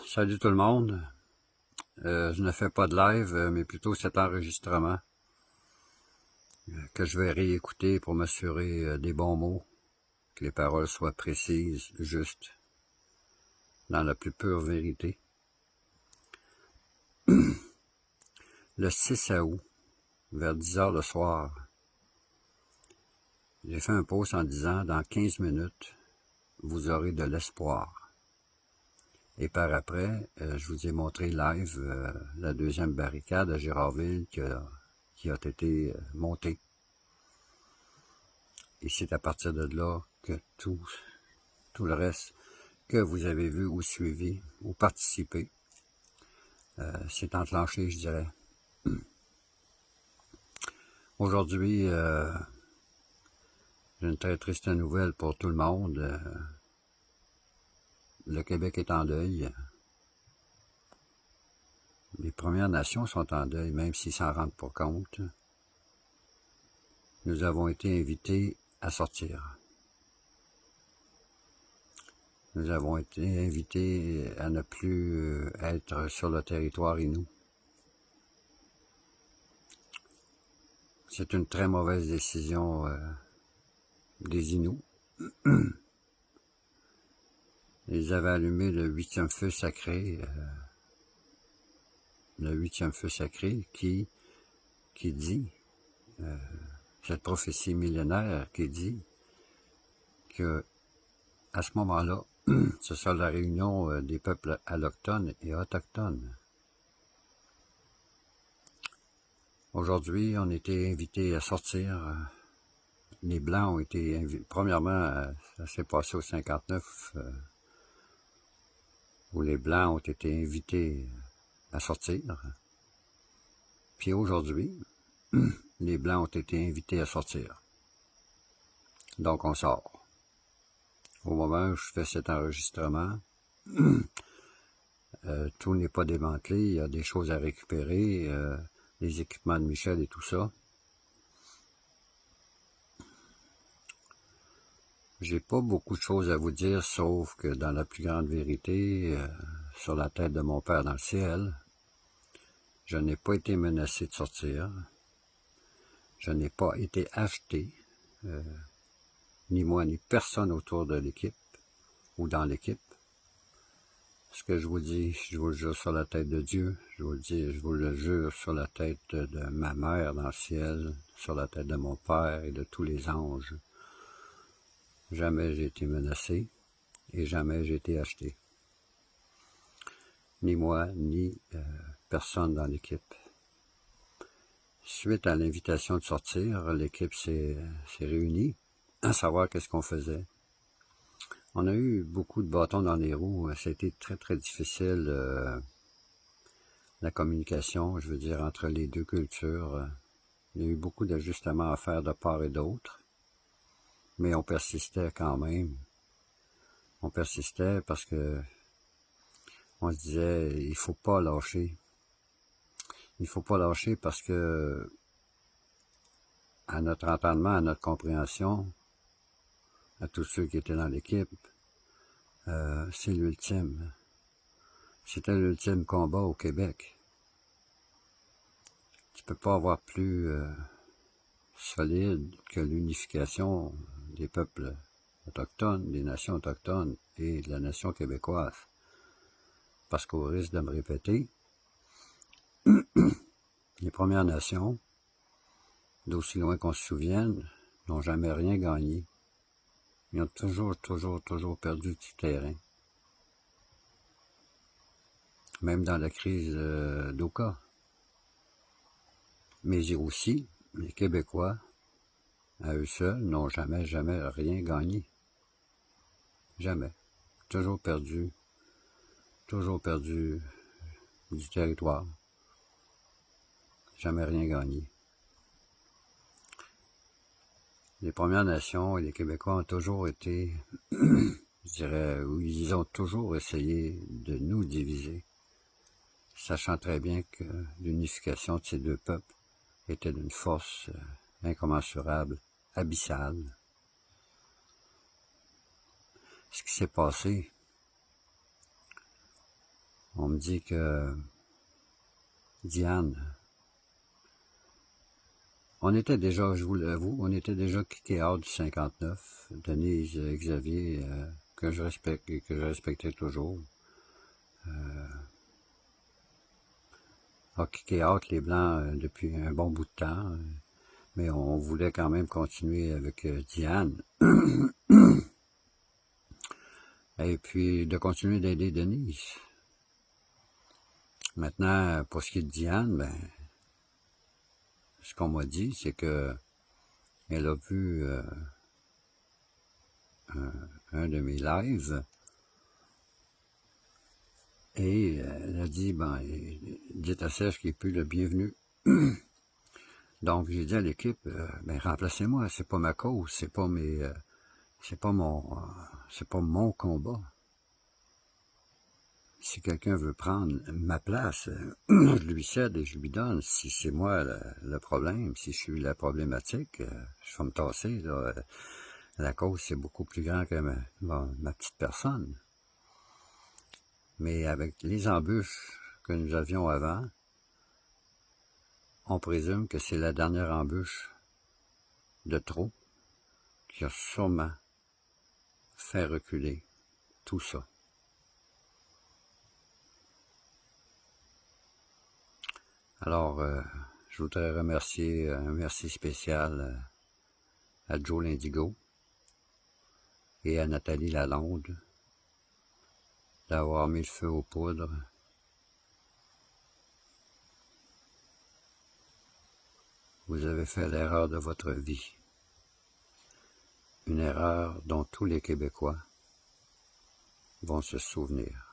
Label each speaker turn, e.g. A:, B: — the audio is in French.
A: Salut tout le monde. Je ne fais pas de live, mais plutôt cet enregistrement que je vais réécouter pour m'assurer des bons mots, que les paroles soient précises, justes, dans la plus pure vérité. Le 6 août, vers 10 heures le soir, j'ai fait un post en disant « Dans 15 minutes, vous aurez de l'espoir ». Et par après, je vous ai montré live la deuxième barricade à Gérardville qui a été montée. Et c'est à partir de là que tout le reste que vous avez vu ou suivi ou participé s'est enclenché, je dirais. Aujourd'hui, j'ai une très triste nouvelle pour tout le monde. Le Québec est en deuil. Les Premières Nations sont en deuil, même s'ils s'en rendent pas compte. Nous avons été invités à sortir. Nous avons été invités à ne plus être sur le territoire Innu. C'est une très mauvaise décision des Inuits. Ils avaient allumé le 8e feu sacré, qui dit, cette prophétie millénaire qui dit que à ce moment-là, ce sera la réunion des peuples allochtones et autochtones. Aujourd'hui, on était invités à sortir. Les Blancs ont été invités. Premièrement, ça s'est passé au 59, où les Blancs ont été invités à sortir. Puis aujourd'hui, les Blancs ont été invités à sortir. Donc on sort. Au moment où je fais cet enregistrement, tout n'est pas démantelé, il y a des choses à récupérer, les équipements de Michel et tout ça. J'ai pas beaucoup de choses à vous dire, sauf que dans la plus grande vérité, sur la tête de mon Père dans le ciel, je n'ai pas été menacé de sortir. Je n'ai pas été acheté, ni moi ni personne autour de l'équipe ou dans l'équipe. Ce que je vous dis, je vous le jure sur la tête de Dieu, je vous le jure sur la tête de ma mère dans le ciel, sur la tête de mon Père et de tous les anges. Jamais j'ai été menacé et jamais j'ai été acheté. Ni moi, ni personne dans l'équipe. Suite à l'invitation de sortir, l'équipe s'est réunie à savoir qu'est-ce qu'on faisait. On a eu beaucoup de bâtons dans les roues. Ça a été très, très difficile, la communication, je veux dire, entre les deux cultures. Il y a eu beaucoup d'ajustements à faire de part et d'autre. Mais on persistait quand même. On persistait parce que on se disait, il faut pas lâcher. Il faut pas lâcher parce que, à notre entendement, à notre compréhension, à tous ceux qui étaient dans l'équipe, c'est l'ultime. C'était l'ultime combat au Québec. Tu peux pas avoir plus solide que l'unification des peuples autochtones, des nations autochtones et de la nation québécoise. Parce qu'au risque de me répéter, les Premières Nations, d'aussi loin qu'on se souvienne, n'ont jamais rien gagné. Ils ont toujours perdu du terrain. Même dans la crise d'Oka. Mais aussi, les Québécois, à eux seuls, n'ont jamais rien gagné. Jamais. Toujours perdu du territoire. Jamais rien gagné. Les Premières Nations et les Québécois ont toujours été, je dirais, ils ont toujours essayé de nous diviser, sachant très bien que l'unification de ces deux peuples était d'une force incommensurable, abyssale. ce qui s'est passé. On me dit que Diane, on était déjà, je vous l'avoue, on était déjà kické out du 59, Denise, Xavier, que je respecte et que je respectais toujours, a kické out les Blancs depuis un bon bout de temps, mais on voulait quand même continuer avec Diane, et puis de continuer d'aider Denise. Maintenant, pour ce qui est de Diane, ben, ce qu'on m'a dit, c'est que elle a vu un de mes lives et elle a dit, ben, dites à Serge qu'il est plus le bienvenu. Donc j'ai dit à l'équipe, ben remplacez-moi, c'est pas ma cause, c'est pas mon combat. Si quelqu'un veut prendre ma place, je lui cède et je lui donne. Si c'est moi le problème, si je suis la problématique, je vais me tasser. Là. La cause, c'est beaucoup plus grand que ma petite personne. Mais avec les embûches que nous avions avant, on présume que c'est la dernière embûche de trop qui a sûrement fait reculer tout ça. Alors, je voudrais remercier un merci spécial à Joe l'Indigo et à Nathalie Lalonde d'avoir mis le feu aux poudres. Vous avez fait l'erreur de votre vie. Une erreur dont tous les Québécois vont se souvenir.